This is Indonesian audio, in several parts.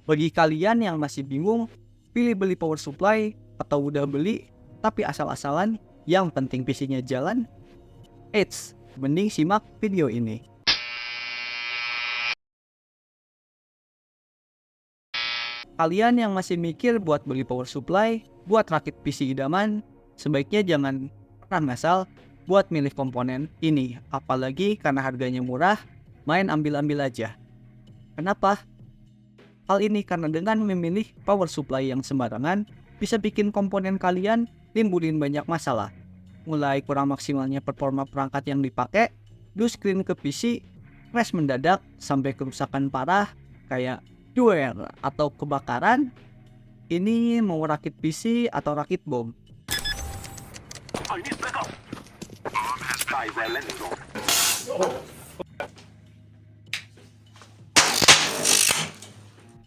Bagi kalian yang masih bingung, pilih beli power supply atau udah beli tapi asal-asalan, yang penting PC-nya jalan, mending simak video ini. Kalian yang masih mikir buat beli power supply, buat rakit PC idaman, sebaiknya jangan pernah ngasal buat milih komponen ini, apalagi karena harganya murah, main ambil-ambil aja. Kenapa? Hal ini karena dengan memilih power supply yang sembarangan, bisa bikin komponen kalian timbulin banyak masalah. Mulai kurang maksimalnya performa perangkat yang dipakai, blue screen ke PC, crash mendadak, sampai kerusakan parah kayak duel atau kebakaran. Ini mau rakit PC atau rakit bom?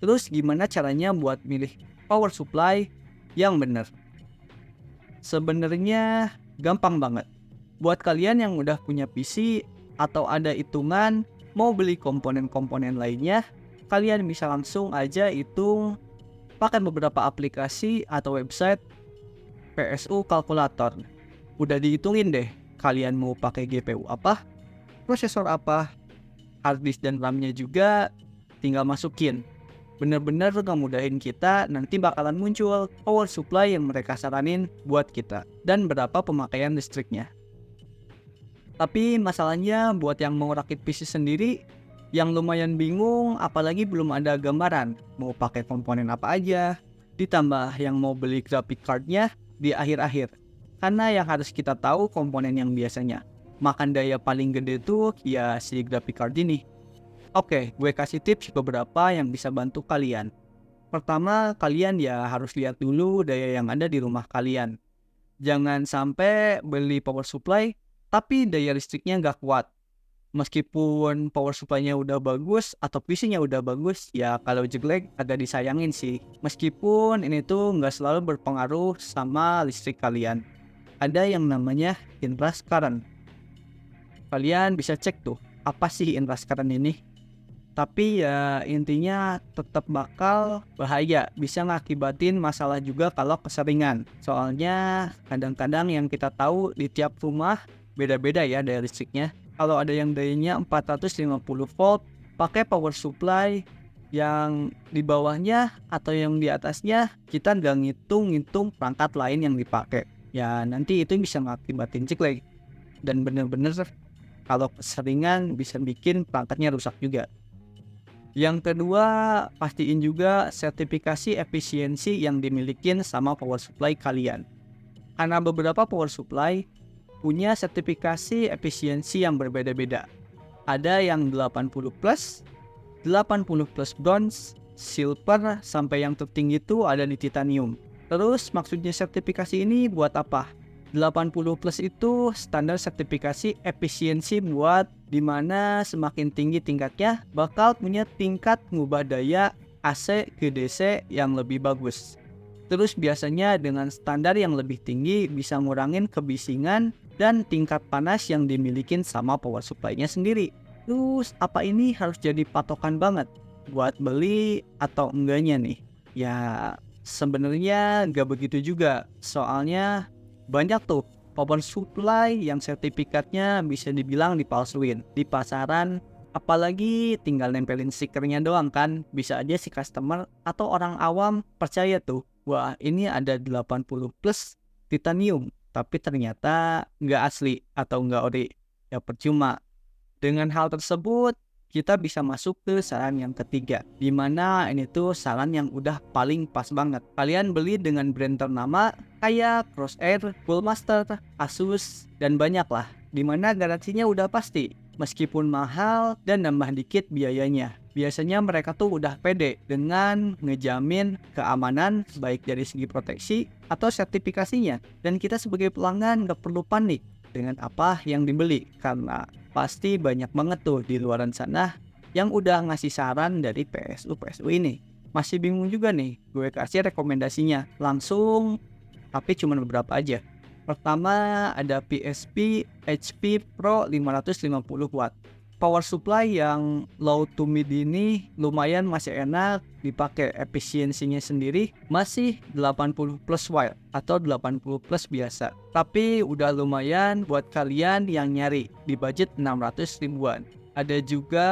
Terus gimana caranya buat milih power supply yang benar? Sebenarnya gampang banget. Buat kalian yang udah punya PC atau ada hitungan mau beli komponen-komponen lainnya, kalian bisa langsung aja hitung pakai beberapa aplikasi atau website PSU kalkulator. Udah dihitungin deh, kalian mau pakai GPU apa, prosesor apa, hard disk dan RAM-nya juga tinggal masukin. Bener-bener ngemudahin kita, nanti bakalan muncul power supply yang mereka saranin buat kita dan berapa pemakaian listriknya. Tapi masalahnya buat yang mau rakit PC sendiri, yang lumayan bingung apalagi belum ada gambaran mau pakai komponen apa aja, ditambah yang mau beli graphic cardnya di akhir-akhir. Karena yang harus kita tahu komponen yang biasanya makan daya paling gede tuh ya si graphic card ini. Oke, gue kasih tips beberapa yang bisa bantu kalian. Pertama, kalian ya harus lihat dulu daya yang ada di rumah kalian. Jangan sampai beli power supply, tapi daya listriknya nggak kuat. Meskipun power supply-nya udah bagus atau PC-nya udah bagus, ya kalau jelek agak disayangin sih. Meskipun ini tuh nggak selalu berpengaruh sama listrik kalian. Ada yang namanya inrush current. Kalian bisa cek tuh, apa sih inrush current ini? Tapi ya intinya tetap bakal bahaya, bisa ngakibatin masalah juga kalau keseringan. Soalnya kadang-kadang yang kita tahu di tiap rumah beda-beda ya daya listriknya. Kalau ada yang dayanya 450 volt, pakai power supply yang di bawahnya atau yang di atasnya kita nggak ngitung perangkat lain yang dipakai. Ya nanti itu bisa ngakibatin jelek. Dan bener-bener kalau keseringan bisa bikin perangkatnya rusak juga. Yang kedua, pastiin juga sertifikasi efisiensi yang dimiliki sama power supply kalian. Karena beberapa power supply punya sertifikasi efisiensi yang berbeda-beda. Ada yang 80 plus, 80 plus bronze, silver, sampai yang tertinggi itu ada di titanium. Terus maksudnya sertifikasi ini buat apa? 80 plus itu standar sertifikasi efisiensi buat dimana semakin tinggi tingkatnya bakal punya tingkat ngubah daya AC ke DC yang lebih bagus. Terus biasanya dengan standar yang lebih tinggi bisa ngurangin kebisingan dan tingkat panas yang dimiliki sama power supply-nya sendiri. Terus apa ini harus jadi patokan banget buat beli atau enggaknya nih? Ya sebenarnya nggak begitu juga, soalnya banyak tuh power supply yang sertifikatnya bisa dibilang dipalsuin di pasaran, apalagi tinggal nempelin stikernya doang kan. Bisa aja si customer atau orang awam percaya tuh, wah ini ada 80 plus titanium, tapi ternyata nggak asli atau nggak ori. Ya percuma. Dengan hal tersebut, kita bisa masuk ke saran yang ketiga, dimana ini tuh saran yang udah paling pas banget. Kalian beli dengan brand ternama kayak Crosshair, Coolmaster, Asus, dan banyak lah, dimana garansinya udah pasti, meskipun mahal dan nambah dikit biayanya. Biasanya mereka tuh udah pede dengan ngejamin keamanan baik dari segi proteksi atau sertifikasinya. Dan kita sebagai pelanggan gak perlu panik dengan apa yang dibeli, karena pasti banyak banget tuh di luaran sana yang udah ngasih saran dari PSU ini. Masih bingung juga nih, gue kasih rekomendasinya langsung, tapi cuma beberapa aja. Pertama ada PSP HP Pro 550 watt. power supply yang low to mid ini lumayan masih enak dipakai, efisiensinya sendiri masih 80 plus watt atau 80 plus biasa. Tapi udah lumayan buat kalian yang nyari di budget 600 ribuan. Ada juga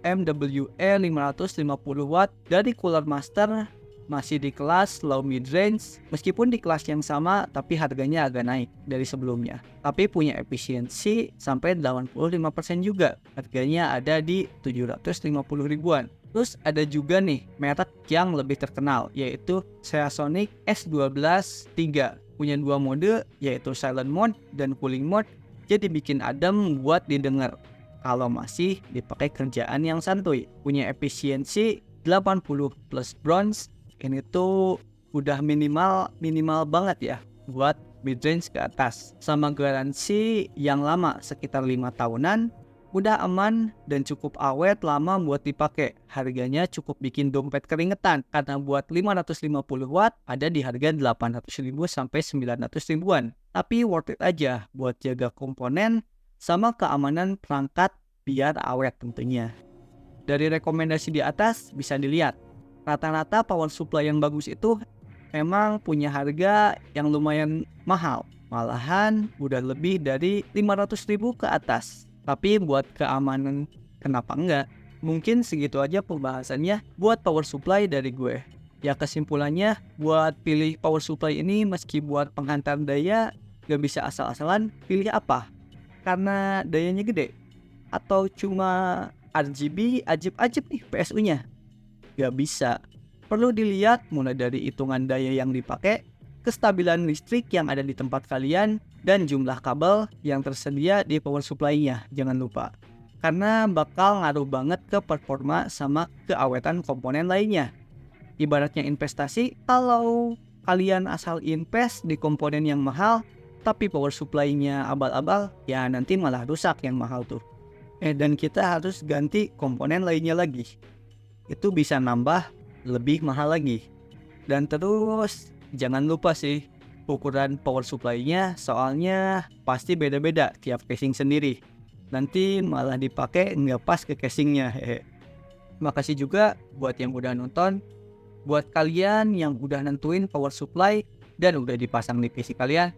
MWE 550 watt dari Cooler Master, masih di kelas low mid range, meskipun di kelas yang sama tapi harganya agak naik dari sebelumnya, tapi punya efisiensi sampai 85% juga, harganya ada di 750 ribuan. Terus ada juga nih merek yang lebih terkenal, yaitu Seasonic S12 3, punya dua mode yaitu silent mode dan cooling mode, jadi bikin adem buat didengar kalau masih dipakai kerjaan yang santuy. Punya efisiensi 80 plus bronze. Ini tuh udah minimal banget ya buat midrange ke atas, sama garansi yang lama sekitar 5 tahunan. Udah aman dan cukup awet lama buat dipakai. Harganya cukup bikin dompet keringetan, karena buat 550 watt ada di harga 800 ribu sampai 900 ribuan. Tapi worth it aja buat jaga komponen sama keamanan perangkat biar awet tentunya. Dari rekomendasi di atas bisa dilihat, rata-rata power supply yang bagus itu memang punya harga yang lumayan mahal. Malahan udah lebih dari 500 ribu ke atas. Tapi buat keamanan, kenapa enggak? Mungkin segitu aja pembahasannya buat power supply dari gue. Ya kesimpulannya, buat pilih power supply ini meski buat penghantar daya, gak bisa asal-asalan pilih apa. Karena dayanya gede. Atau cuma RGB ajib-ajib nih PSU-nya. Gak bisa. Perlu dilihat mulai dari hitungan daya yang dipakai, kestabilan listrik yang ada di tempat kalian, dan jumlah kabel yang tersedia di power supply-nya. Jangan lupa. Karena bakal ngaruh banget ke performa sama keawetan komponen lainnya. Ibaratnya investasi, kalau kalian asal invest di komponen yang mahal, tapi power supply-nya abal-abal, ya nanti malah rusak yang mahal tuh. Dan kita harus ganti komponen lainnya lagi. Itu bisa nambah lebih mahal lagi. Dan terus jangan lupa sih ukuran power supply-nya, soalnya pasti beda-beda tiap casing sendiri. Nanti malah dipakai nggak pas ke casingnya. Makasih juga buat yang udah nonton. Buat kalian yang udah nentuin power supply dan udah dipasang di PC kalian,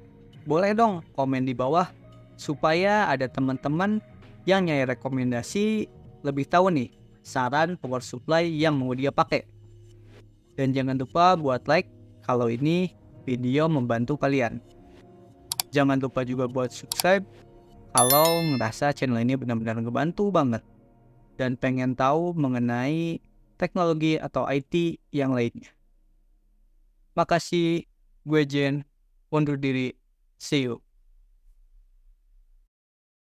boleh dong komen di bawah supaya ada teman-teman yang nyari rekomendasi lebih tahu nih saran power supply yang mau dia pakai. Dan jangan lupa buat like kalau ini video membantu kalian. Jangan lupa juga buat subscribe kalau ngerasa channel ini benar-benar ngebantu banget dan pengen tahu mengenai teknologi atau IT yang lainnya. Makasih, gue Jen, undur diri, see you.